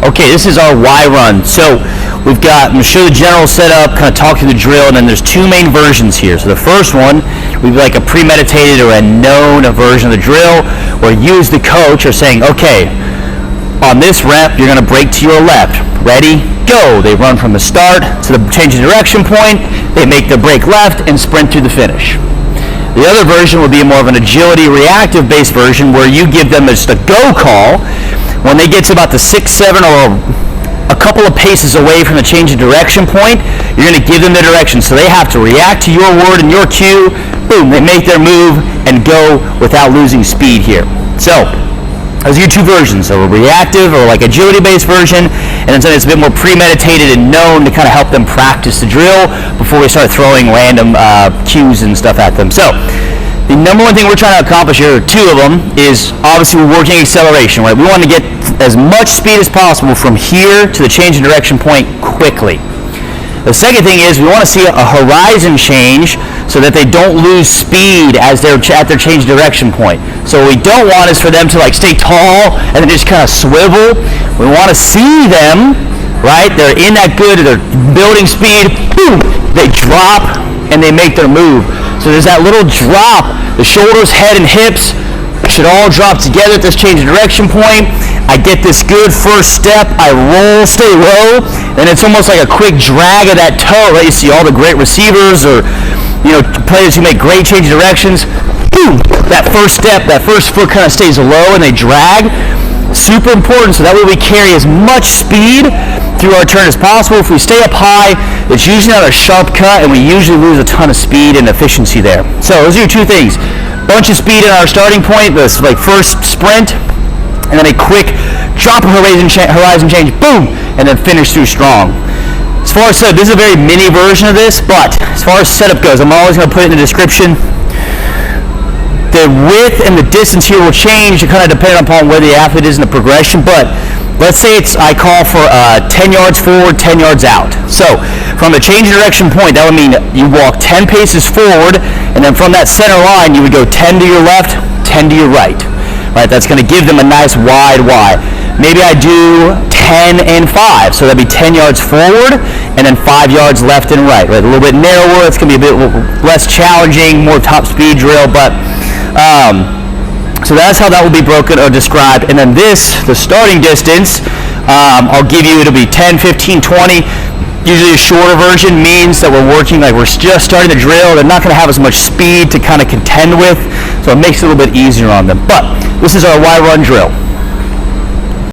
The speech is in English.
Okay, this is our Y run. So I'm going to show the general setup, kind of talk through the drill, and then there's two main versions here. So the first one would be like a premeditated or a known version of the drill, where you as the coach are saying, okay, on this rep, you're going to break to your left. Ready? Go. They run from the start to the change of direction point. They make the break left and sprint through the finish. The other version would be more of an agility reactive based version where you give them just a go call. When they get to about the 6, 7, or a couple of paces away from the change of direction point, you're going to give them the direction. So they have to react to your word and your cue. Boom, they make their move and go without losing speed here. So those are your two versions, so a reactive or like agility-based version, and then something that's a bit more premeditated and known to kind of help them practice the drill before we start throwing random cues and stuff at them. So the number one thing we're trying to accomplish here, two of them, is obviously we're working acceleration, right? We want to get as much speed as possible from here to the change in direction point quickly. The second thing is we want to see a horizon change so that they don't lose speed as they're at their change direction point. So what we don't want is for them to like stay tall and then just kind of swivel. We want to see them, right? They're in that good, they're building speed, boom, they drop and they make their move. So there's that little drop, the shoulders, head, and hips should all drop together at this change of direction point. I get this good first step, I roll, stay low, and it's almost like a quick drag of that toe, right? You see all the great receivers or players who make great change of directions. Boom! That first step, that first foot kind of stays low and they drag. Super important, so that way we carry as much speed through our turn as possible. If we stay up high, it's usually not a sharp cut and we usually lose a ton of speed and efficiency there. So those are your two things. Bunch of speed at our starting point, this like first sprint, and then a quick drop of horizon change, boom, and then finish through strong. As far as setup, this is a very mini version of this, but as far as setup goes, I'm always going to put it in the description. The width and the distance here will change, kind of depending upon where the athlete is in the progression, but let's say I call for 10 yards forward, 10 yards out. So from the change of direction point, that would mean you walk 10 paces forward, and then from that center line, you would go 10 to your left, 10 to your right. Right, that's going to give them a nice wide Y. Maybe I do 10 and 5, so that'd be 10 yards forward and then 5 yards left and right. Right, a little bit narrower. It's going to be a bit less challenging, more top speed drill, but so that's how that will be broken or described. And then this, the starting distance, I'll give you, it'll be 10, 15, 20. Usually a shorter version means that we're working like we're just starting the drill. They're not going to have as much speed to kind of contend with, so it makes it a little bit easier on them. But this is our Y run drill.